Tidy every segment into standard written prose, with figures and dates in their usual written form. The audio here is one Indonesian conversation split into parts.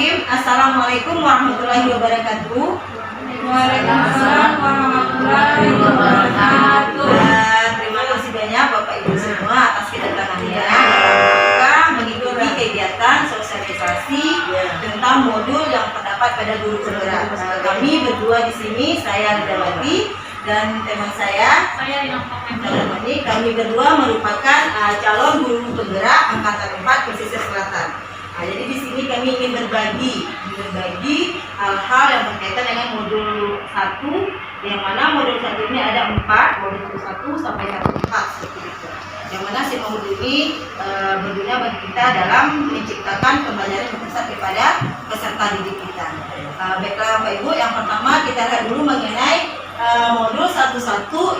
Bismillahirrahmanirrahim. Assalamualaikum warahmatullahi wabarakatuh. Waalaikumsalam warahmatullahi wabarakatuh. Terima kasih banyak Bapak Ibu semua atas kedatangannya dalam rangka mengikuti kegiatan sosialisasi tentang modul yang terdapat pada guru penggerak. Kami berdua di sini, saya Lidawati dan teman saya Dalamani. Kami berdua merupakan calon guru penggerak angkatan 4 pesisir selatan. Jadi di sini kami ingin berbagi hal-hal yang berkaitan dengan modul 1, yang mana modul 1 ini ada 4, modul 1 sampai 4 seperti itu. Yang mana si modul ini berguna bagi kita dalam menciptakan pembelajaran yang berpusat kepada peserta didik kita. Baiklah Bapak Ibu, yang pertama kita lihat dulu mengenai modul 1.1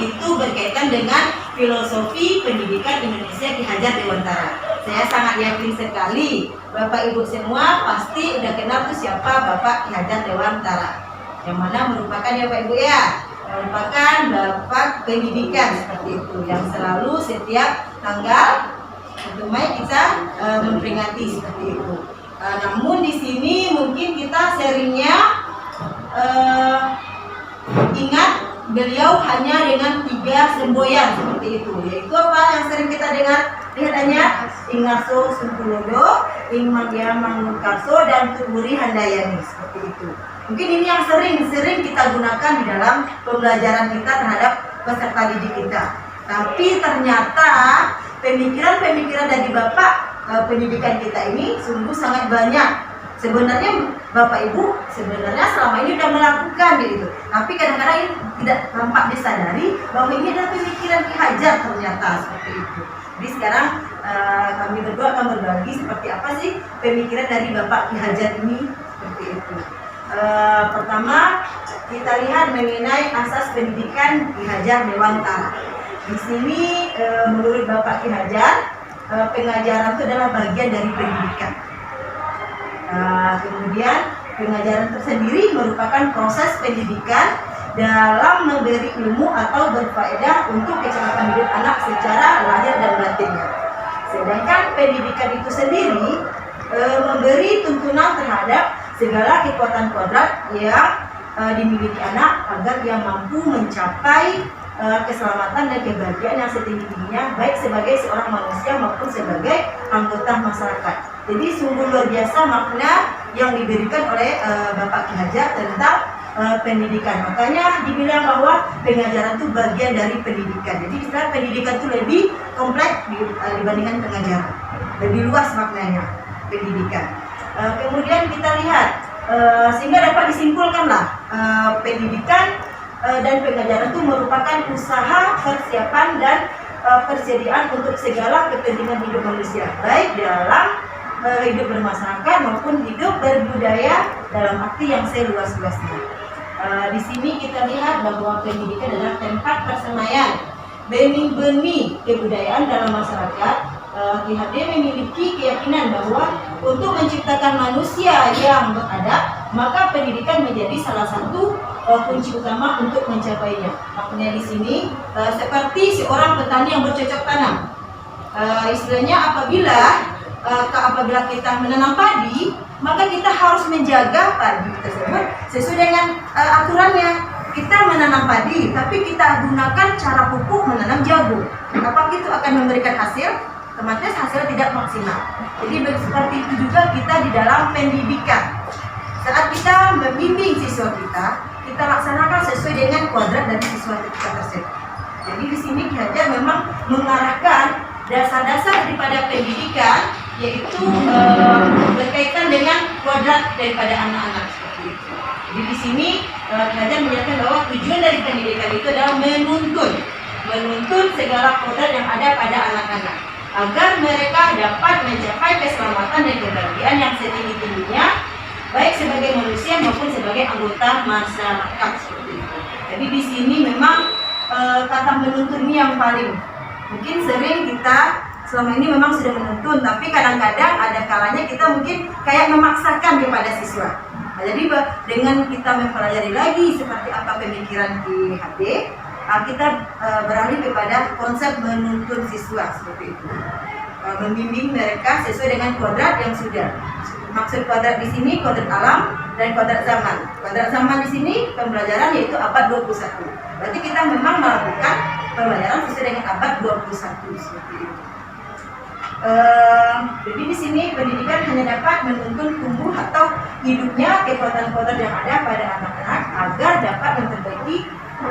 itu berkaitan dengan filosofi pendidikan Indonesia Ki Hajar Dewantara. Saya sangat yakin sekali Bapak Ibu semua pasti udah kenal tuh siapa Bapak Ki Hajar Dewantara, yang mana merupakan ya Bapak Ibu ya, merupakan Bapak pendidikan seperti itu, yang selalu setiap tanggal 1 Mei kita memperingati seperti itu. Namun di sini mungkin kita sharingnya ingat beliau hanya dengan 3 semboyan seperti itu, yaitu apa yang sering kita dengar lihatannya Ingarso Sungkulodo, Ingmadya Mangunkarso, dan Tuburi Handayani seperti itu. Mungkin ini yang sering kita gunakan di dalam pembelajaran kita terhadap peserta didik kita. Tapi ternyata pemikiran-pemikiran dari Bapak pendidikan kita ini sungguh sangat banyak. Sebenarnya Bapak Ibu sebenarnya selama ini sudah melakukan gitu, tapi kadang-kadang ini tidak tampak disadari bahwa ini adalah pemikiran Ki Hajar ternyata seperti itu. Jadi sekarang kami berdua akan berbagi seperti apa sih pemikiran dari Bapak Ki Hajar ini seperti itu. Pertama kita lihat mengenai asas pendidikan Ki Hajar Dewantara. Di sini menurut Bapak Ki Hajar pengajaran itu adalah bagian dari pendidikan. Kemudian pengajaran tersendiri merupakan proses pendidikan dalam memberi ilmu atau berfaedah untuk kecakapan hidup anak secara lahir dan batinnya. Sedangkan pendidikan itu sendiri memberi tuntunan terhadap segala kekuatan kodrat yang dimiliki anak agar dia mampu mencapai keselamatan dan kebahagiaan yang setinggi-tingginya, baik sebagai seorang manusia maupun sebagai anggota masyarakat. Jadi sungguh luar biasa makna yang diberikan oleh Bapak Ki Hajar tentang pendidikan. Makanya dibilang bahwa pengajaran itu bagian dari pendidikan. Jadi istilah pendidikan itu lebih kompleks dibandingkan pengajaran, lebih luas maknanya pendidikan. Kemudian kita lihat sehingga dapat disimpulkanlah pendidikan dan pengajaran itu merupakan usaha, persiapan dan persediaan untuk segala kepentingan hidup manusia, baik dalam hidup bermasyarakat maupun hidup berbudaya dalam arti yang seluas-luasnya. Di sini kita lihat bahwa pendidikan adalah tempat persemaian benih-benih kebudayaan dalam masyarakat. Ki Hajar memiliki keyakinan bahwa untuk menciptakan manusia yang beradab, maka pendidikan menjadi salah satu kunci utama untuk mencapainya. Maknanya di sini seperti seorang petani yang bercocok tanam. Istilahnya apabila kita menanam padi, maka kita harus menjaga padi tersebut sesuai dengan aturannya. Kita menanam padi, tapi kita gunakan cara pupuk menanam jagung. Apakah itu akan memberikan hasil? Otomatis hasilnya tidak maksimal. Jadi seperti itu juga kita di dalam pendidikan. Saat kita membimbing siswa kita laksanakan sesuai dengan kodrat dari siswa kita tersebut. Jadi di sini Ki Hajar memang mengarahkan dasar-dasar daripada pendidikan, yaitu berkaitan dengan kodrat daripada anak-anak seperti itu. Jadi di sini Ki Hajar menyatakan bahwa tujuan dari pendidikan itu adalah menuntun segala kodrat yang ada pada anak-anak agar mereka dapat mencapai keselamatan dan kebahagiaan yang setinggi-tingginya, baik sebagai manusia maupun sebagai anggota masyarakat seperti itu. Jadi di sini memang kata menuntun ini yang paling mungkin sering kita selama ini memang sudah menuntun, tapi kadang-kadang ada kalanya kita mungkin kayak memaksakan kepada siswa. Nah, jadi dengan kita mempelajari lagi seperti apa pemikiran Ki Hajar, kita beralih kepada konsep menuntun siswa seperti itu, membimbing mereka sesuai dengan kodrat yang sudah. Maksud kuadrat di sini kuadrat alam dan kuadrat zaman. Kuadrat zaman di sini pembelajaran yaitu abad 21. Berarti kita memang melakukan pembelajaran sesuai dengan abad 21 seperti itu. Jadi di sini pendidikan hanya dapat menuntun tumbuh atau hidupnya kekuatan-kekuatan yang ada pada anak-anak agar dapat memperbaiki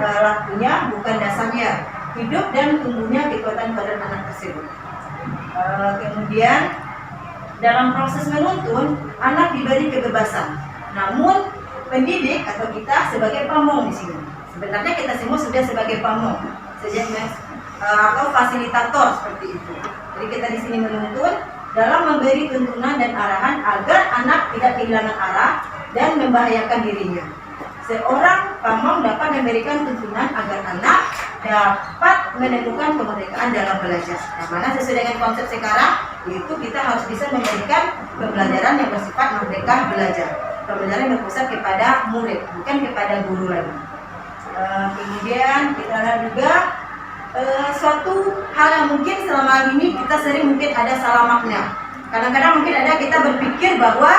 lakunya, bukan dasarnya, hidup dan tumbuhnya kekuatan-kekuatan anak tersebut. Kemudian dalam proses menuntun, anak diberi kebebasan. Namun pendidik atau kita sebagai pamong di sini. Sebenarnya kita semua sudah sebagai pamong, atau fasilitator seperti itu. Jadi kita di sini menuntun dalam memberi tuntunan dan arahan agar anak tidak kehilangan arah dan membahayakan dirinya. Seorang pamong dapat memberikan tuntunan agar anak dapat menemukan kemerdekaan dalam belajar. Yang mana sesuai dengan konsep sekarang, yaitu kita harus bisa memberikan pembelajaran yang bersifat merdeka belajar. Pembelajaran yang berpusat kepada murid, bukan kepada guru lagi. Kemudian kita lihat juga suatu hal yang mungkin selama ini kita sering mungkin ada salah makna. Kadang-kadang mungkin ada kita berpikir bahwa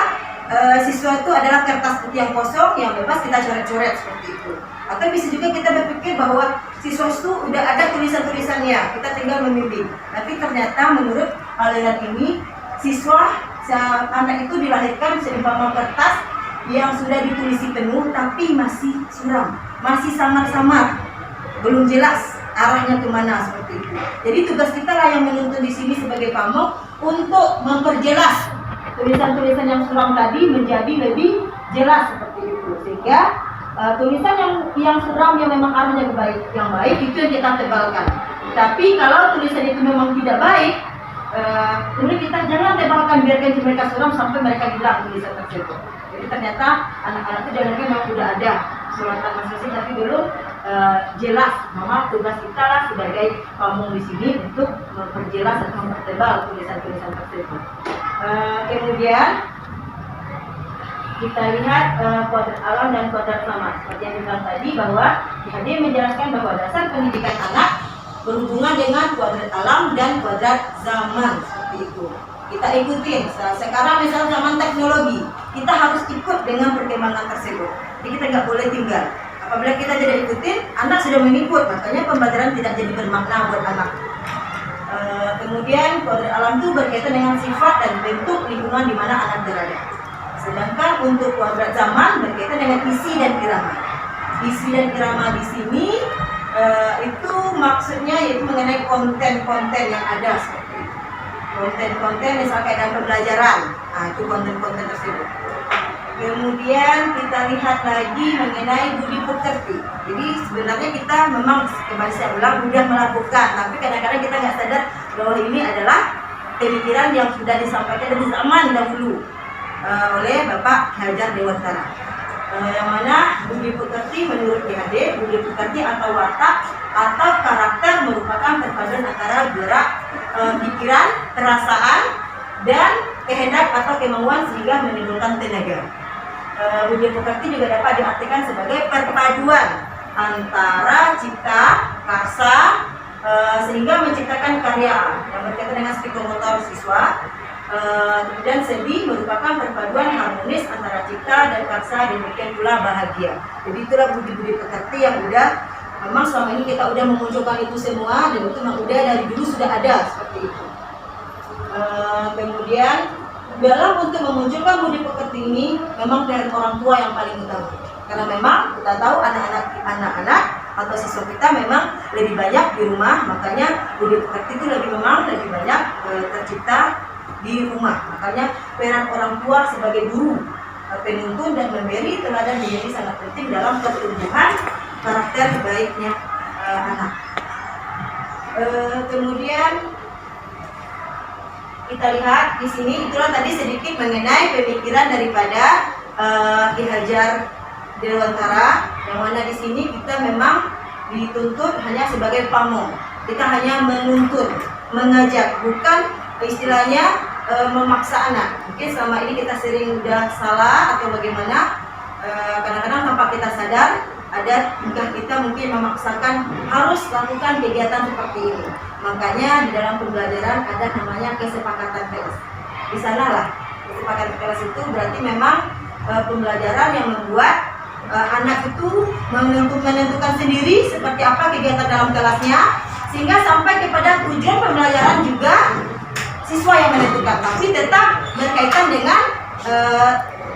siswa itu adalah kertas putih yang kosong yang bebas kita coret-coret seperti itu. Atau bisa juga kita berpikir bahwa siswa itu udah ada tulisan-tulisannya, kita tinggal memilih. Tapi ternyata menurut aliran ini siswa anak itu dilahirkan seumpama kertas yang sudah ditulisi penuh tapi masih suram, masih samar-samar, belum jelas arahnya kemana seperti itu. Jadi tugas kita lah yang menuntun di sini sebagai pamong untuk memperjelas tulisan-tulisan yang suram tadi menjadi lebih jelas seperti itu, sehingga tulisan yang suram yang memang arahnya yang baik itu yang kita tebalkan. Tapi kalau tulisan itu memang tidak baik, kemudian kita jangan tebalkan, biarkan mereka suram sampai mereka hilang tulisan tersebut. Jadi ternyata anak-anak itu jangan memang sudah ada suratan masing-masing tapi belum jelas. Mama tugas kita lah sebagai pamong di sini untuk memperjelas atau mempertebal tulisan-tulisan tersebut. Kemudian kita lihat kuadrat alam dan kuadrat zaman. Seperti yang kita tadi bahwa dia menjelaskan bahwa dasar pendidikan anak berhubungan dengan kuadrat alam dan kuadrat zaman seperti itu. Kita ikutin. Sekarang misalnya zaman teknologi, kita harus ikut dengan perkembangan tersebut. Jadi kita nggak boleh tinggal. Apabila kita tidak ikutin, anak sudah mengikut, makanya pembelajaran tidak jadi bermakna buat anak. Kemudian kuadrat alam itu berkaitan dengan sifat dan bentuk lingkungan di mana anak berada. Sedangkan untuk kuadrat zaman berkaitan dengan isi dan irama. Isi dan irama di sini itu maksudnya yaitu mengenai konten-konten yang ada seperti itu. Konten-konten misalnya dalam pembelajaran, itu konten-konten tersebut. Kemudian kita lihat lagi mengenai budi pekerti. Jadi sebenarnya kita memang kembali saya ulang mudah melakukan, tapi kadang-kadang kita nggak sadar bahwa ini adalah pemikiran yang sudah disampaikan dari zaman dahulu oleh Bapak Ki Hajar Dewantara. Yang mana budi pekerti menurut PhD, budi pekerti atau watak atau karakter merupakan perpaduan antara gerak pikiran, perasaan, dan kehendak atau kemauan sehingga menimbulkan tenaga. Budi pekerti juga dapat diartikan sebagai perpaduan antara cipta, karsa, sehingga menciptakan karya yang berkaitan dengan psikomotor siswa. Kemudian seni merupakan perpaduan harmonis antara cipta dan karsa, demikian pula bahagia. Jadi itulah budi-budi pekerti yang udah memang selama ini kita udah memunculkan itu semua, dan itu memang udah dari dulu sudah ada seperti itu. Kemudian dalam untuk memunculkan budi pekerti ini memang dari orang tua yang paling utama, karena memang kita tahu anak-anak atau siswa kita memang lebih banyak di rumah, makanya budi pekerti itu lebih banyak tercipta di rumah. Makanya peran orang tua sebagai guru, penuntun dan memberi teladan menjadi sangat penting dalam pertumbuhan karakter baiknya anak. Kemudian kita lihat di sini, itulah tadi sedikit mengenai pemikiran daripada Ki Hajar Dewantara, yang mana di sini kita memang dituntut hanya sebagai pamong. Kita hanya menuntun, mengajak, bukan istilahnya memaksa anak. Mungkin selama ini kita sering udah salah atau bagaimana, kadang-kadang tanpa kita sadar ada tingkah kita mungkin memaksakan harus lakukan kegiatan seperti ini. Makanya di dalam pembelajaran ada namanya kesepakatan PES. Di sanalah kesepakatan kelas itu berarti memang pembelajaran yang membuat anak itu menentukan sendiri seperti apa kegiatan dalam kelasnya, sehingga sampai kepada tujuan pembelajaran juga siswa yang menentukan, tapi tetap berkaitan dengan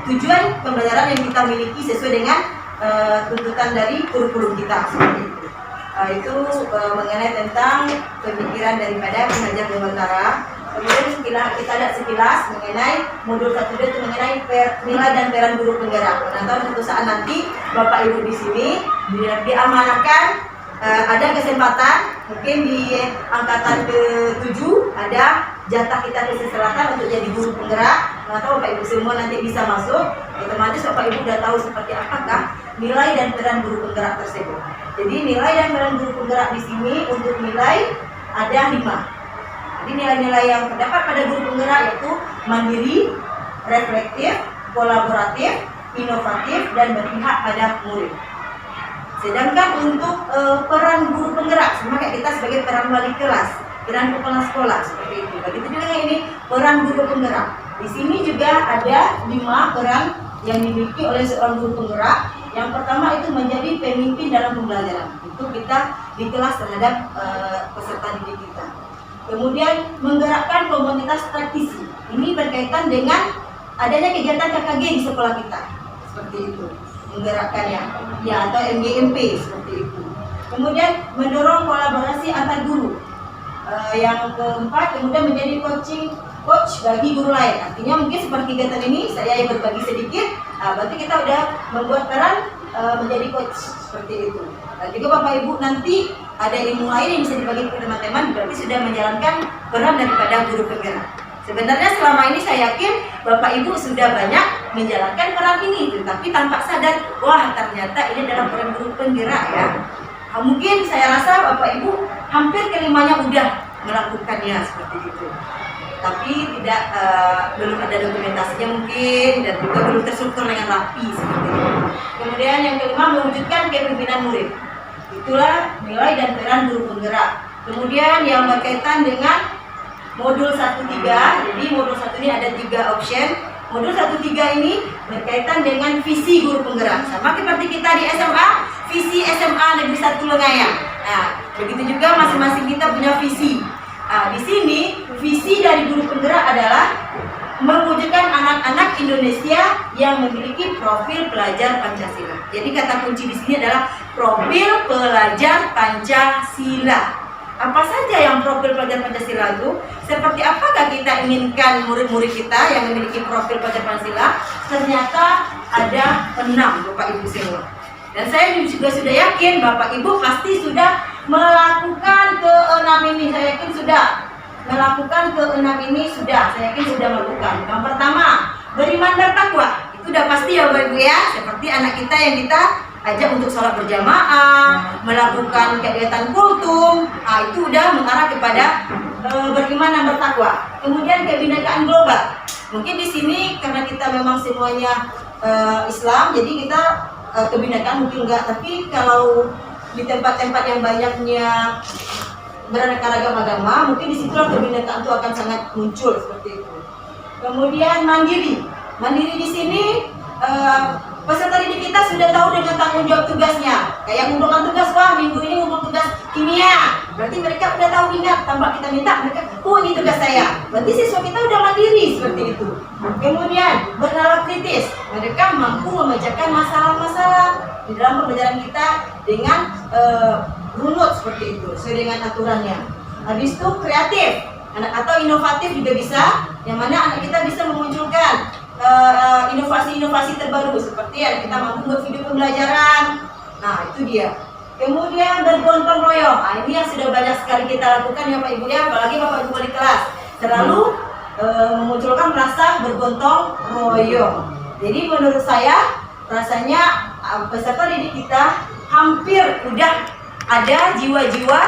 tujuan pembelajaran yang kita miliki sesuai dengan tuntutan dari kurikulum kita seperti itu. Itu mengenai tentang pemikiran daripada pengajar Bentara. Kemudian kita lihat sekilas mengenai modul 1 itu mengenai nilai dan peran guru penggerak. Nah, suatu saat nanti Bapak Ibu di sini diamanahkan ada kesempatan mungkin di angkatan ke-7 ada jatah kita Pesisir Selatan untuk jadi guru penggerak. Nah, Bapak Ibu semua nanti bisa masuk. Otomatis Bapak Ibu sudah tahu seperti apakah nilai dan peran guru penggerak tersebut. Jadi nilai dan peran guru penggerak di sini untuk nilai ada 5. Jadi nilai-nilai yang terdapat pada guru penggerak yaitu mandiri, reflektif, kolaboratif, inovatif, dan berpihak pada murid. Sedangkan untuk peran guru penggerak, sama kayak kita sebagai peran wali kelas, peran kepala sekolah seperti itu. Begitu juga ini peran guru penggerak. Di sini juga ada 5 peran yang dimiliki oleh seorang guru penggerak. Yang pertama itu menjadi pemimpin dalam pembelajaran. Itu kita di kelas terhadap peserta didik kita. Kemudian menggerakkan komunitas praktisi. Ini berkaitan dengan adanya kegiatan KKG di sekolah kita. Seperti itu. Menggerakkannya. Ya, atau MGMP seperti itu. Kemudian mendorong kolaborasi antar guru. Yang keempat, kemudian menjadi coach bagi guru lain. Artinya mungkin seperti kegiatan ini saya yang berbagi sedikit. Berarti kita udah membuat peran menjadi coach seperti itu. Dan juga Bapak Ibu nanti ada ilmu lain yang bisa dibagi kepada teman-teman, berarti sudah menjalankan peran daripada guru penggerak. Sebenarnya selama ini saya yakin Bapak Ibu sudah banyak menjalankan peran ini, tetapi tanpa sadar, wah ternyata ini adalah peran guru penggerak ya. Mungkin saya rasa Bapak Ibu hampir kelimanya udah melakukannya seperti itu. Tapi tidak belum ada dokumentasinya mungkin, dan juga belum terstruktur dengan rapi seperti itu. Kemudian yang kelima, mewujudkan kepemimpinan murid. Itulah nilai dan peran guru penggerak. Kemudian yang berkaitan dengan modul 1-3. Jadi modul 1 ini ada 3 option. Modul 1-3 ini berkaitan dengan visi guru penggerak. Sama seperti kita di SMA, visi SMA Negeri 1 Lengayang. Nah, begitu juga masing-masing kita punya visi. Nah, di sini visi dari guru penggerak adalah mewujudkan anak-anak Indonesia yang memiliki profil pelajar Pancasila. Jadi kata kunci di sini adalah profil pelajar Pancasila. Apa saja yang profil pelajar Pancasila itu? Seperti apakah kita inginkan murid-murid kita yang memiliki profil pelajar Pancasila? Ternyata ada 6 Bapak Ibu semua. Dan saya juga sudah yakin Bapak Ibu pasti sudah melakukan ke-6 ini. Saya yakin sudah melakukan ke-6 ini sudah. Saya yakin sudah melakukan. Yang pertama, beriman bertakwa. Itu udah pasti ya Bapak Ibu ya. Seperti anak kita yang kita ajak untuk sholat berjamaah, melakukan kegiatan kultum. Itu udah mengarah kepada beriman dan bertakwa. Kemudian kebinekaan global. Mungkin di sini karena kita memang semuanya Islam, jadi kita kebinekaan mungkin enggak, tapi kalau di tempat-tempat yang banyaknya beraneka ragam agama, mungkin disitulah kebinekaan itu akan sangat muncul seperti itu. Kemudian mandiri di sini peserta didik kita sudah tahu dengan tanggung jawab tugasnya. Kayak ngumpulkan tugas, wah minggu ini ngumpul tugas kimia, berarti mereka udah tahu, ingat tanpa kita minta mereka, ini tugas saya. Berarti siswa kita udah mandiri seperti itu. Kemudian bernalar kritis, mereka mampu memecahkan masalah-masalah di dalam pembelajaran kita dengan runut seperti itu, sesuai dengan aturannya. Habis itu kreatif atau inovatif juga bisa, yang mana anak kita bisa memunculkan inovasi-inovasi terbaru seperti ya kita mampu buat video pembelajaran. Nah itu dia. Kemudian bergotong royong. Ini yang sudah banyak sekali kita lakukan ya Pak Ibu ya, apalagi Bapak Ibu wali kelas selalu memunculkan rasa bergotong royong. Jadi menurut saya rasanya peserta didik kita hampir udah ada jiwa-jiwa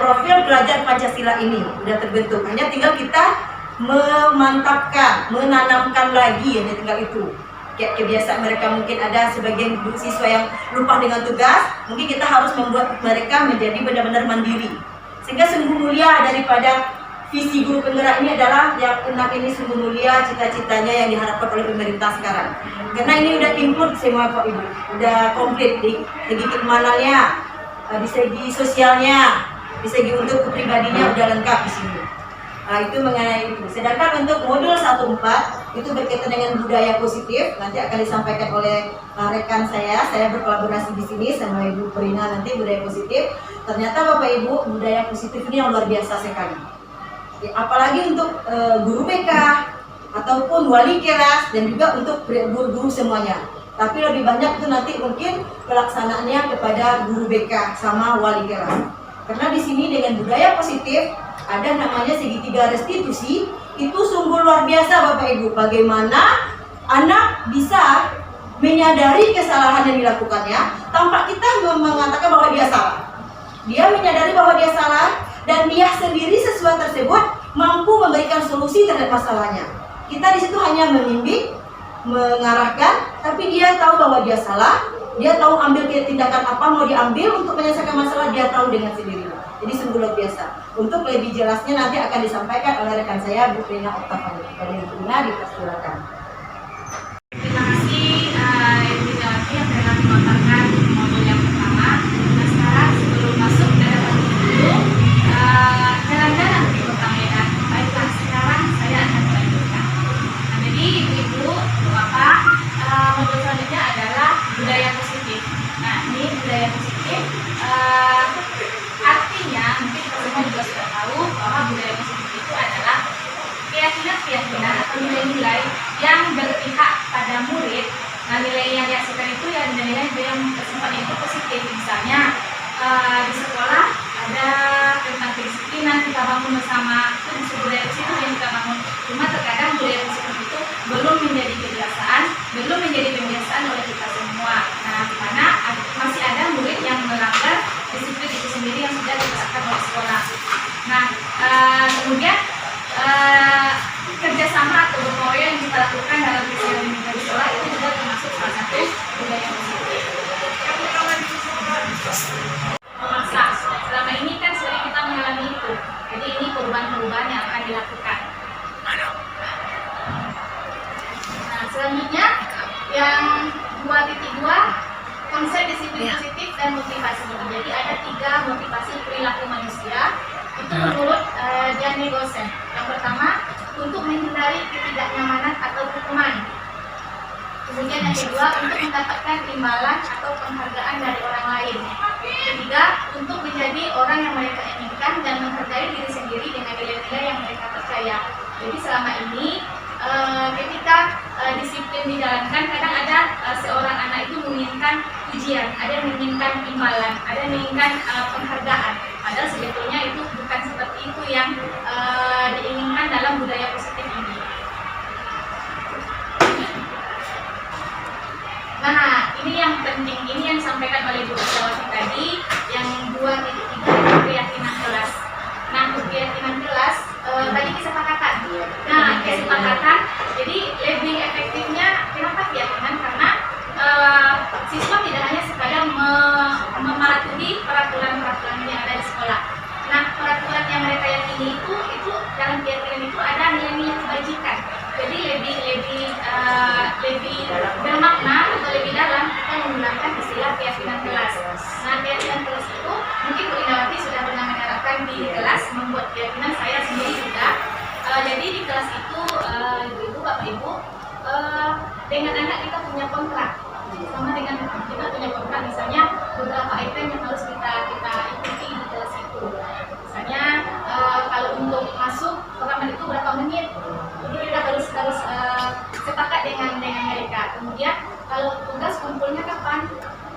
profil pelajar Pancasila ini udah terbentuk. Hanya tinggal kita memantapkan, menanamkan lagi, hanya tinggal itu. Kayak kebiasaan mereka, mungkin ada sebagian siswa yang lupa dengan tugas, mungkin kita harus membuat mereka menjadi benar-benar mandiri, sehingga sungguh mulia daripada visi guru penggerak ini adalah yang anak ini sungguh mulia cita-citanya yang diharapkan oleh pemerintah sekarang. Karena ini udah include semua Pak Ibu, udah komplit di segi keimanannya, di segi sosialnya, di segi untuk kepribadinya udah lengkap di sini. Nah, itu mengenai itu. Sedangkan untuk modul 1.4 itu berkaitan dengan budaya positif, nanti akan disampaikan oleh rekan saya. Saya berkolaborasi di sini sama Ibu Perina nanti budaya positif. Ternyata Bapak Ibu budaya positif ini yang luar biasa sekali. Ya, apalagi untuk guru BK ataupun wali kelas dan juga untuk guru-guru semuanya. Tapi lebih banyak itu nanti mungkin pelaksanaannya kepada guru BK sama wali kelas. Karena di sini dengan budaya positif ada namanya segitiga restitusi, itu sungguh luar biasa Bapak Ibu. Bagaimana anak bisa menyadari kesalahan yang dilakukannya tanpa kita mengatakan bahwa dia salah. Dia menyadari bahwa dia salah dan dia sendiri sesuai tersebut mampu memberikan solusi terhadap masalahnya. Kita di situ hanya membimbing, mengarahkan, tapi dia tahu bahwa dia salah, dia tahu ambil tindakan apa mau diambil untuk menyelesaikan masalah, dia tahu dengan sendirinya. Jadi sungguh luar biasa. Untuk lebih jelasnya nanti akan disampaikan oleh rekan saya Bu Rina Oktavani. Dari Bu Rina dipersilakan. Terima kasih Ibu Jawati yang telah memaparkan modul yang pertama. Nah sekarang sebelum masuk ke dalam dulu jalan-jalan di Kota Medan. Baiklah sekarang saya akan melanjutkan. Nah jadi Ibu-Ibu, Bapak, modul selanjutnya adalah budaya positif. Nah ini budaya positif artinya mungkin kita semua juga sudah tahu bahwa budaya positif itu adalah keyakinan atau nilai-nilai yang berpihak pada murid. Nah nilai yang dihasilkan itu ya nilai-nilai yang bersifatnya itu positif. Misalnya di sekolah ada tentang kedisiplinan kita bangun bersama, itu budaya positif yang kita bangun. Cuma terkadang budaya positif itu belum menjadi kebiasaan, belum menjadi kebiasaan oleh kita semua. Nah di mana masih ada murid yang melanggar disiplin itu sendiri yang sudah ditetapkan oleh sekolah. Nah kemudian kerjasama atau gotong royong yang kita lakukan dalam kegiatan di sekolah itu juga termasuk salah satu budaya positif. Memaksa, selama ini kan sering kita mengalami itu. Jadi ini perubahan-perubahan yang akan dilakukan. Nah selanjutnya yang 2.2 konsep disiplin positif dan motivasi. Jadi ada 3 motivasi perilaku manusia. Itu menurut Gianni Gosen. Yang pertama, untuk menghindari ketidaknyamanan atau hukuman. Kemudian yang kedua, untuk mendapatkan imbalan atau penghargaan dari orang lain. Ketiga, untuk menjadi orang yang mereka inginkan dan menghargai diri sendiri dengan nilai-nilai yang mereka percaya. Jadi selama ini ketika disiplin dijalankan, kadang ada seorang anak itu menginginkan pujian, ada yang menginginkan imbalan, ada yang menginginkan penghargaan. Padahal sebetulnya itu bukan seperti itu yang diinginkan dalam budaya positif ini. Nah, ini yang penting, ini yang disampaikan oleh Bu Jawati tadi, yang 2.3 keyakinan kelas. Nah, keyakinan kelas tadi kesepakatan. Nah, kesepakatan, jadi lebih efektifnya kenapa keyakinan? Karena siswa tidak hanya sekadar mematuhi peraturan-peraturan yang ada di sekolah. Nah, peraturan yang mereka yakini itu dalam keyakinan itu ada nilai-nilai kebajikan. Jadi lebih bermakna atau lebih dalam kita menggunakan istilah keyakinan kelas. Nah, keyakinan kelas itu mungkin Bu Indawati sudah pernah menerapkan di kelas, membuat keyakinan saya sendiri juga. Jadi di kelas itu Ibu, Bapak Ibu, dengan anak kita punya kontrak. Sama dengan kita punya kontrak, misalnya beberapa item yang harus kita ikuti di kelas itu. Misalnya kalau untuk masuk program itu berapa menit, jadi kita harus sepakat dengan mereka. Kemudian kalau tugas kumpulnya kapan,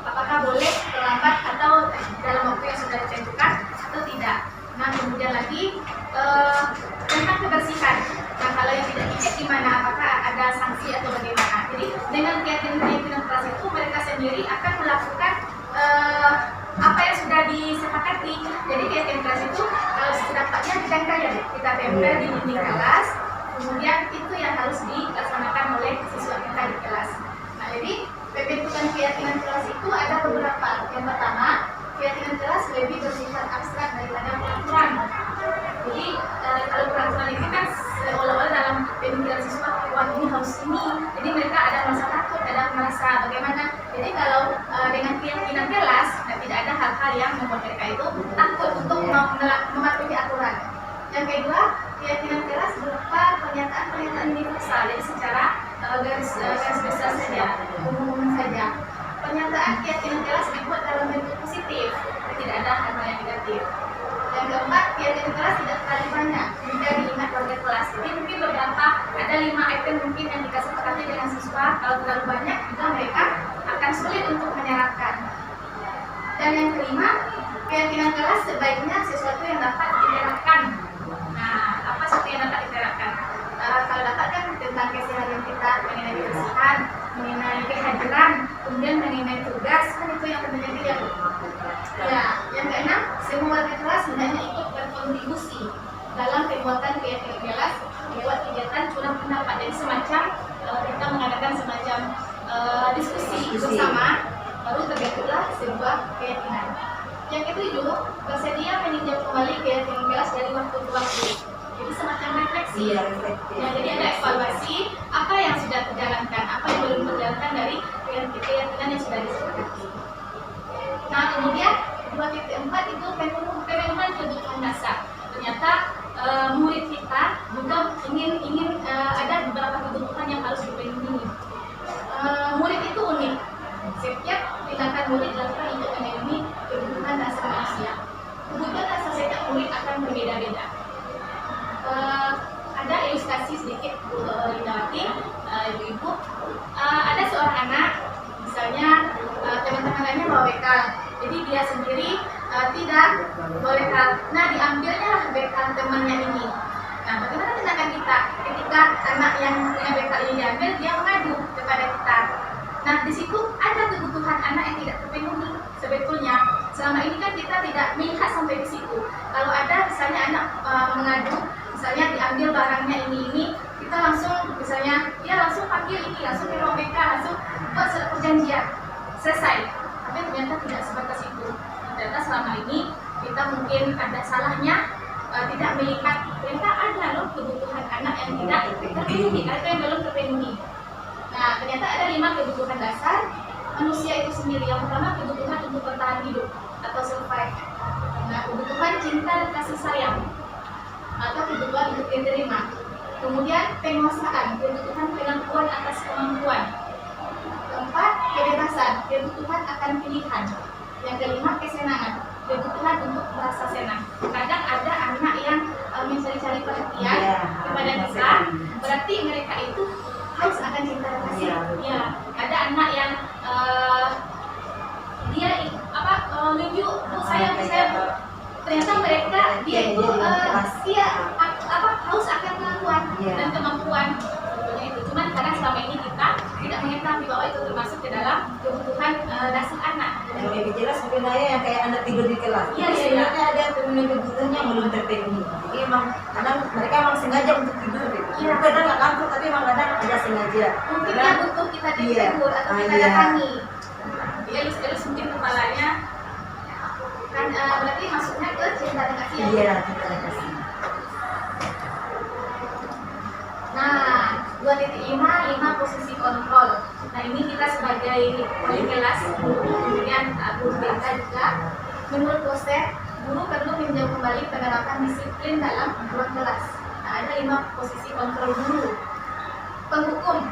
apakah boleh terlambat atau dalam waktu yang sudah ditentukan atau tidak. Nah kemudian lagi tentang kebersihan. Nah kalau yang tidak dicek gimana, apakah ada sanksi atau bagaimana. Jadi dengan keyakinan kelas itu mereka sendiri akan melakukan apa yang sudah disepakati. Jadi keyakinan kelas itu kalau sedapatnya kita tempel di dinding kelas. Kemudian itu yang harus dilaksanakan oleh siswa kita di kelas. Nah jadi pembentukan keyakinan kelas itu ada beberapa. Yang pertama, keyakinan kelas lebih bersifat abstrak daripada peraturan. Jadi kalau itu kan seolah-olah dalam pemikiran siswa, wah ini harus ini. Jadi mereka ada merasa takut, ada merasa bagaimana. Jadi kalau dengan keyakinan kelas, tidak ada hal-hal yang membuat mereka itu takut untuk mematuhi aturan. Yang kedua, keyakinan kelas berupa pernyataan-pernyataan universal, jadi secara garis besar saja, umum saja. Pernyataan keyakinan kelas dibuat dalam bentuk positif, tidak ada hal-hal yang negatif. Yang keempat, keyakinan kelas tidak terlalu banyak jika diingat warga kelas. Jadi mungkin beberapa, ada 5 item mungkin yang disepakati dengan siswa. Kalau terlalu banyak, juga mereka akan sulit untuk menyerapkan. Dan yang kelima, keyakinan kelas sebaiknya sesuatu yang dapat diterapkan. Nah, apa sesuatu yang dapat diterapkan? Kalau dapat kan tentang keseharian kita, mengenai kebersihan, mengenai kehadiran, kemudian mengenai tugas, kan itu yang penting ya. Ya, yang keenam, semua warga kelas hendaknya ikut berkontribusi dalam pembuatan keyakinan kelas lewat kegiatan curah pendapat. Jadi semacam kita mengadakan semacam diskusi bersama, baru terbentuklah sebuah keyakinan. Yang ketujuh, bersedia meninjau kembali keyakinan kelas dari waktu ke waktu. Jadi semacam refleksi. Iya, refleksi. Ya, jadi ada evaluasi apa yang sudah terjalankan, apa yang belum terjalankan dari keyakinan yang sudah disepakati. Nah, kemudian 2.4 itu pemenuhan kebutuhan dasar. Ternyata murid kita juga ingin ada beberapa kebutuhan yang harus dipenuhi. Murid itu unik. Setiap tindakan murid dilakukan untuk memenuhi kebutuhan dasar manusia. Kebutuhan dasar setiap murid akan berbeda-beda. Ada ilustrasi sedikit Lindawati, ibu-ibu. Ada seorang anak, misalnya teman-teman lainnya bawa bekal, jadi dia sendiri tidak bawa bekal. Nah, diambilnya lah bekal temannya ini. Nah, bagaimana tindakan kita ketika anak yang punya bekal ini diambil, dia mengadu kepada kita. Nah, di situ ada kebutuhan anak yang tidak terpenuhi sebetulnya. Selama ini kan kita tidak melihat sampai ke situ. Kalau ada misalnya anak mengadu, misalnya diambil barangnya ini, kita langsung misalnya dia langsung panggil ini, langsung ke ruang BK, langsung buat perjanjian, selesai. Tapi ternyata tidak sebatas itu. Ternyata selama ini kita mungkin ada salahnya, tidak melihat ternyata ada loh kebutuhan anak yang tidak terpenuhi, atau yang belum terpenuhi. Nah, ternyata ada 5 kebutuhan dasar manusia itu sendiri. Yang pertama, kebutuhan untuk bertahan hidup atau survive. Nah, kebutuhan cinta dan kasih sayang atau kebutuhan untuk diterima. Kemudian penguasaan, kebutuhan pengakuan atas kemampuan. Keempat, kebebasan, kebutuhan akan pilihan. Yang kelima, kesenangan, kebutuhan untuk merasa senang. Kadang ada anak yang mencari-cari perhatian kepada kita, berarti mereka itu haus akan cinta dan kasih. Ya, ada anak yang dia nunjuk, bu sayang Bu. Ternyata mereka dia itu haus akan pengakuan dan kemampuan. Sebetulnya itu cuman karena selama ini kita tidak mengetahui bahwa itu termasuk ke dalam kebutuhan dasar anak. Yang lebih jelas sebenarnya yang kayak anak tidur di kelas. Iya, sebenarnya ada kebutuhannya yang belum terpenuhi. Jadi emang kadang mereka emang sengaja untuk tidur gitu. Iya. Kadang nggak ngantuk tapi emang kadang ada sengaja. Mungkin dia butuh kita ditegur atau kita datangi. Elus mungkin kepalanya kan berarti masuknya ke cinta dan kasih. Iya, cinta dan kasih. Nah, 2.5 posisi kontrol. Nah, ini kita sebagai wali kelas, kemudian guru BK juga, menurut dosen, guru perlu meninjau kembali penerapan disiplin dalam ruang kelas. Nah, ada 5 posisi kontrol guru. Penghukum,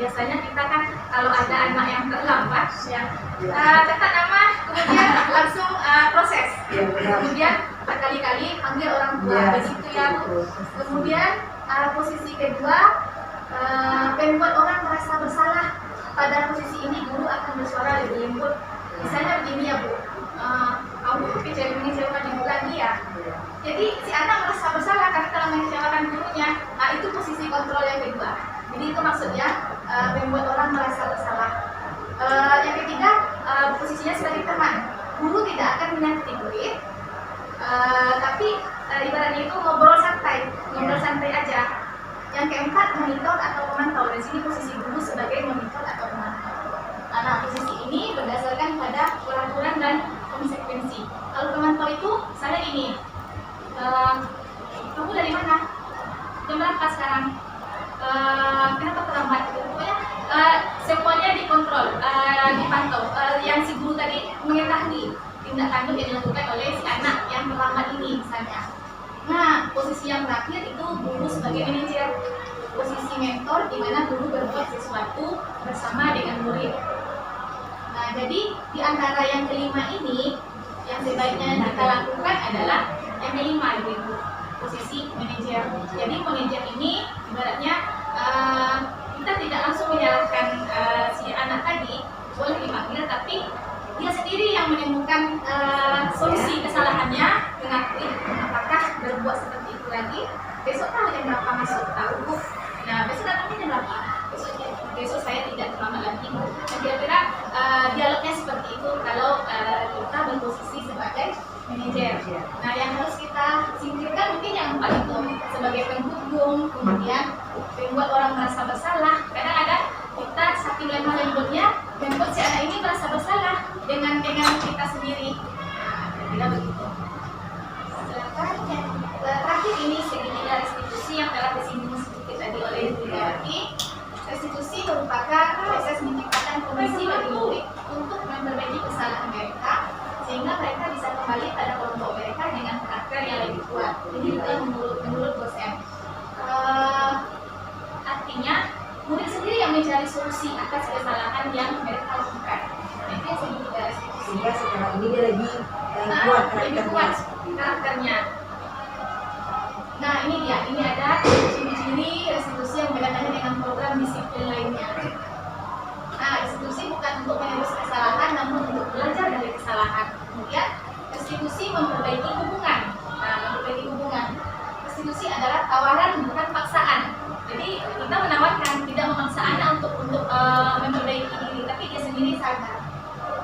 biasanya kita kan kalau ada anak yang terlambat, ya catat nama, kemudian langsung proses. Kemudian berkali-kali panggil orang tua, begitu ya Bu. Kemudian posisi kedua, membuat orang merasa bersalah. Pada posisi ini guru akan bersuara lebih lembut. Misalnya begini ya Bu, kamu kecewakan ibu lagi ya. Jadi si anak merasa bersalah karena telah mengecewakan gurunya. Nah, itu posisi kontrol yang kedua. Jadi itu maksudnya membuat orang merasa bersalah. Yang ketiga, posisinya sebagai teman. Guru tidak akan menyakiti murid, tapi ibaratnya itu ngobrol santai aja. Yang keempat, monitor atau pemantau. Di sini posisi guru sebagai monitor atau pemantau. Nah, posisi ini berdasarkan pada peraturan dan konsekuensi. Kalau pemantau itu, misalnya ini, kamu dari mana? kenapa sekarang kenapa terlambat gitu. Pokoknya semuanya dikontrol, dipantau. Yang si guru tadi mengetahui tindak tanduk yang dilakukan oleh si anak yang terlambat ini misalnya. Nah, posisi yang terakhir itu guru sebagai manajer, posisi mentor di mana guru berbuat sesuatu bersama dengan murid. Nah, jadi di antara yang kelima ini yang sebaiknya kita lakukan adalah yang kelima, yaitu posisi manajer. Jadi manajer ini ibaratnya kita tidak langsung menyalahkan si anak tadi, boleh dipanggil, tapi dia sendiri yang menemukan solusi kesalahannya, mengakui apakah berbuat seperti itu lagi. Besok tahu jam berapa masuk, tahu. Nah, besok datangnya jam berapa? Besok saya tidak terlambat lagi. Nah, kira-kira dialognya seperti itu kalau kita berposisi sebagai manajer. Nah, yang harus kita singkirkan mungkin yang empat itu, sebagai penghubung, kemudian membuat orang merasa bersalah. Kadang ada kita saking lemah lembutnya membuat si anak ini merasa bersalah dengan kita sendiri. Nah, kira-kira begitu. Silakan. Terakhir ini segi restitusi yang telah disinggung sedikit tadi oleh Bu Dawati. Restitusi merupakan proses menciptakan kondisi bagi murid untuk memperbaiki kesalahan mereka sehingga mereka bisa kembali pada kelompok mereka dengan karakter yang lebih kuat. Jadi itu menurut dosen. Artinya murid sendiri yang mencari solusi atas kesalahan yang mereka lakukan. Nah, itu yang disebut restitusi. Sehingga sekarang ini dia lebih kuat karakternya. Nah, ini dia. Ini ada ciri-ciri restitusi yang berkaitan dengan program disiplin lainnya. Nah, restitusi bukan untuk menebus kesalahan, namun untuk belajar dari kesalahan. Kemudian, restitusi memperbaiki hubungan. Nah, memperbaiki hubungan. Restitusi adalah tawaran, bukan paksaan. Jadi, kita menawarkan, tidak memaksa anak untuk memperbaiki diri, tapi dia sendiri sadar.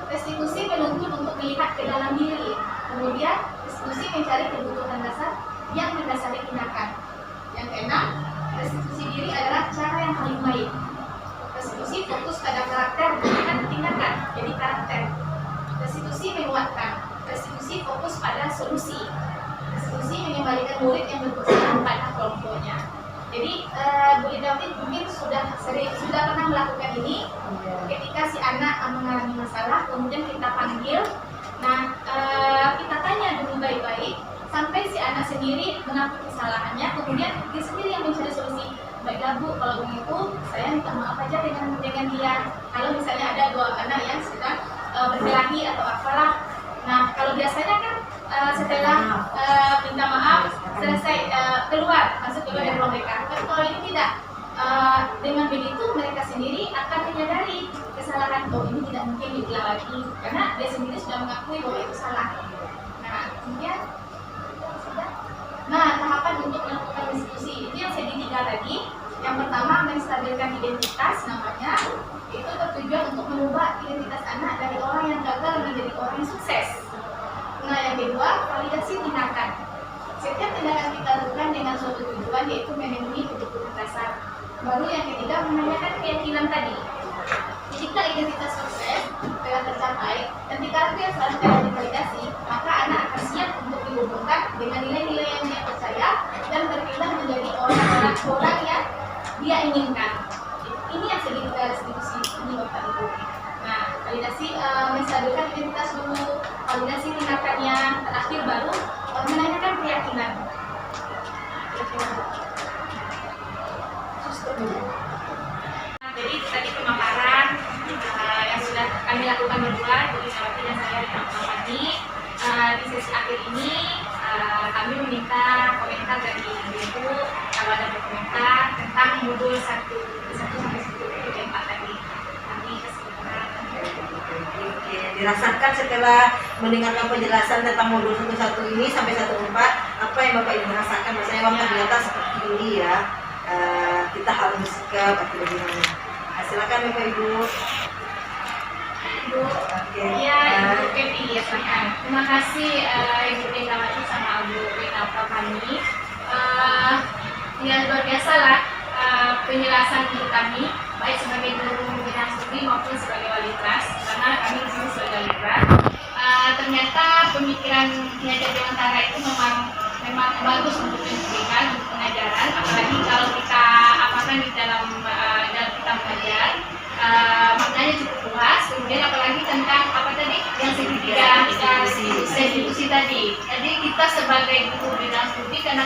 Restitusi menuntut untuk melihat ke dalam diri. Kemudian, restitusi mencari kebutuhan dasar yang mendasari tindakan. Yang keenam, restitusi diri adalah cara yang paling baik. Restitusi fokus pada karakter, bukan tindakan, jadi karakter. Restitusi menguatkan. Restitusi fokus pada solusi. Restitusi mengembalikan murid yang berbuat salah pada kelompoknya. Jadi Bu Idawati mungkin sudah pernah melakukan ini. Ketika si anak mengalami masalah, kemudian kita panggil. Nah, kita tanya dulu baik-baik sampai si anak sendiri mengakui kesalahannya, kemudian dia sendiri yang mencari solusi. Baiklah Bu, kalau begitu saya minta maaf aja dengan dia. Kalau misalnya ada dua anak yang sedang berkelahi atau apalah. Nah, kalau biasanya kan setelah minta maaf selesai keluar dari ruang mereka. Tapi kalau ini tidak, dengan begitu mereka sendiri akan menyadari kesalahan. Oh, ini tidak mungkin diulang lagi karena dia sendiri sudah mengakui bahwa itu salah. Nah, kemudian tahapan untuk melakukan restitusi itu yang saya tiga tadi. Yang pertama, menstabilkan identitas, namanya itu bertujuan untuk mengubah identitas anak dari orang yang gagal menjadi orang yang sukses. Nah, yang kedua, validasi tindakan. Setiap tindakan kita lakukan dengan suatu tujuan, yaitu memenuhi kebutuhan dasar. Baru yang ketiga, menanyakan keyakinan tadi. Jika identitas sukses telah tercapai dan karakter yang telah divalidasi, maka anak akan siap untuk dihubungkan dengan nilai-nilai yang dia percaya dan berpindah menjadi orang yang dia inginkan. Ini yang sedikit restitusi ini Bapak Ibu. Nah, validasi menstabilkan identitas dulu, validasi tindakannya, terakhir baru menanyakan keyakinan. Jadi tadi pemaparan yang sudah kami lakukan berdua, jadi Sawati dan saya di di sesi akhir ini kami meminta komentar dari Ibu kalau ada komentar tentang modul 1 sampai 10 4 tadi. Kami kesempatan. Dirasakan setelah mendengarkan penjelasan tentang modul 1 ini sampai 1 4, apa yang Bapak Ibu rasakan? Maksudnya Bapak ternyata seperti ini ya. Kita harus bersikap atau bagaimana? Silakan Bapak Ibu. Ibu, iya Ibu Pepi ya silakan. Terima kasih Ibu Dawati sama Bu Renata kami. Ya luar biasa lah penjelasan untuk kami, baik sebagai guru pembinaan studi maupun sebagai wali kelas, karena kami di sini sebagai wali kelas. Ternyata pemikiran Kiai Dewantara itu memang bagus untuk pendidikan, untuk pengajaran, apalagi kalau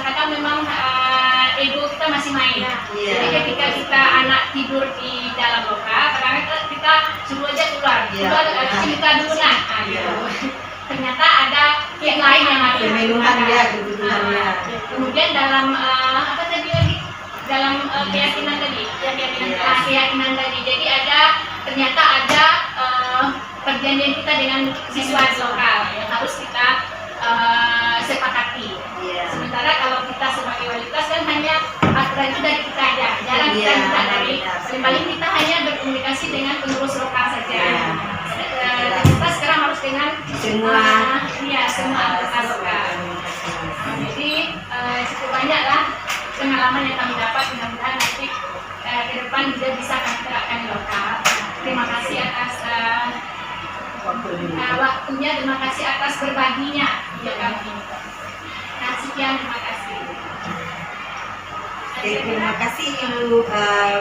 kadang-kadang memang ego kita masih main. Iya. Jadi ketika kita anak tidur di dalam loka, kadang-kadang kita suruh aja keluar, Iya. cerita dulu nah. Gitu. Ternyata ada yang lain yang ada. Kemenuhan ya, kebutuhannya. Kemudian dalam apa tadi lagi? Dalam keyakinan tadi, keyakinan tadi. Jadi ternyata ada perjanjian kita dengan siswa lokal yang harus kita sepakati. Iya. Sementara kalau kita sebagai wali kelas kan hanya aturan itu dari kita aja, jarang kita Iya, minta dari. benar. Paling kita hanya berkomunikasi dengan pengurus lokal saja. Iya. Kita sekarang harus dengan Semua. semua anggota lokal. Jadi cukup banyak lah pengalaman yang kami dapat, mudah-mudahan nanti ke depan juga bisa kami terapkan di lokal. Terima kasih atas waktunya, terima kasih atas berbaginya ya kami. Nah, sekian, terima kasih. Oke, terima kasih Ibu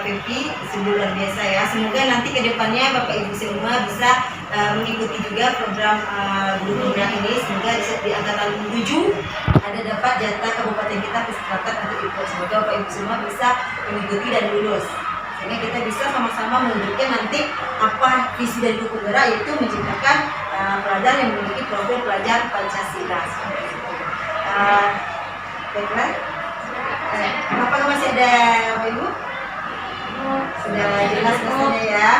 Pepi, sungguh luar biasa ya. Semoga nanti ke depannya Bapak Ibu semua bisa mengikuti juga program guru pemula ini. Semoga di angkatan 7 ada dapat jatah kabupaten kita kesempatan untuk ikut. Semoga Bapak Ibu semua bisa mengikuti dan lulus. Sehingga kita bisa sama-sama menunjukkan nanti apa visi dari guru penggerak, yaitu menciptakan pelajar yang memiliki profil pelajar Pancasila. Baiklah. Apakah masih ada Bapak Ibu? Sudah jelas rasanya ya.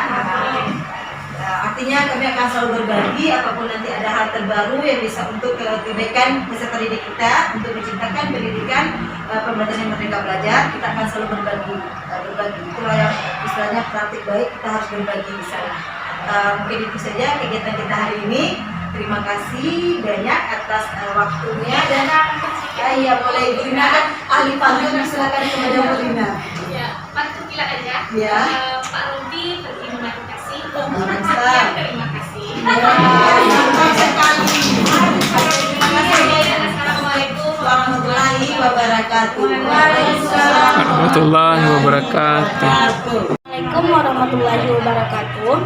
Artinya kami akan selalu berbagi apapun nanti ada hal terbaru yang bisa untuk kebaikan peserta didik kita, untuk menciptakan pendidikan pembelajaran yang merdeka belajar. Kita akan selalu berbagi. Itulah yang istilahnya praktik baik, kita harus berbagi di sana. Mungkin itu saja kegiatan kita hari ini. Terima kasih banyak atas waktunya dan ya boleh Ibu Rina kan ahli pantun, silakan kepada Ibu Rina. Ya, pantun gila aja. Ya. Pak Rudi, terima kasih. Waalaikumsalam. Terima kasih. Terima sekali. Assalamualaikum Warahmatullahi wabarakatuh. Waalaikumsalam. Warahmatullahi wabarakatuh. Assalamualaikum warahmatullahi wabarakatuh.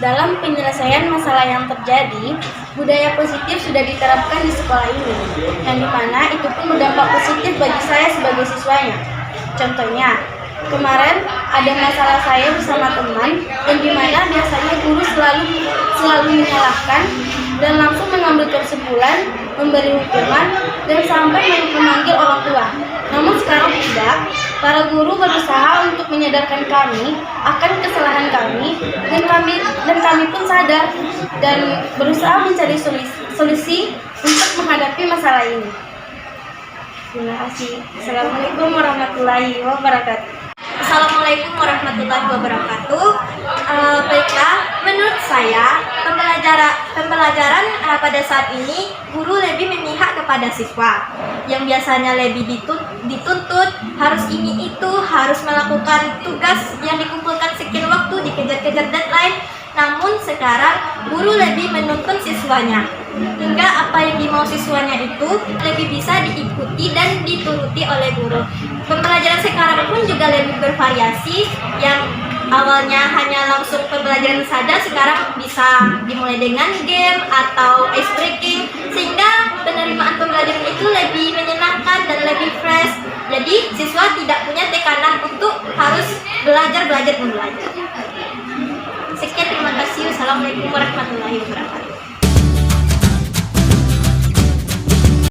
Dalam penyelesaian masalah yang terjadi, budaya positif sudah diterapkan di sekolah ini, yang dimana itu pun berdampak positif bagi saya sebagai siswanya. Contohnya, kemarin ada masalah saya bersama teman, yang dimana biasanya guru selalu menyalahkan dan langsung mengambil kesimpulan, memberi hukuman, dan sampai memanggil orang tua. Namun sekarang tidak, para guru berusaha untuk menyadarkan kami akan kesalahan kami, dan kami pun sadar dan berusaha mencari solusi untuk menghadapi masalah ini. Terima kasih. Assalamualaikum warahmatullahi wabarakatuh. Assalamualaikum warahmatullahi wabarakatuh. Baiklah, menurut saya pembelajaran pada saat ini guru lebih memihak kepada siswa yang biasanya lebih dituntut harus ini itu, harus melakukan tugas yang dikumpulkan sekian waktu, dikejar-kejar deadline. Namun sekarang guru lebih menuntun siswanya hingga apa yang dimau siswanya itu lebih bisa diikuti dan dituruti oleh guru. Pembelajaran sekarang pun juga lebih bervariasi, yang awalnya hanya langsung pembelajaran saja sekarang bisa dimulai dengan game atau ice breaking, sehingga penerimaan pembelajaran itu lebih menyenangkan dan lebih fresh. Jadi siswa tidak punya tekanan untuk harus belajar. Sekian, terima kasih. Assalamualaikum warahmatullahi wabarakatuh.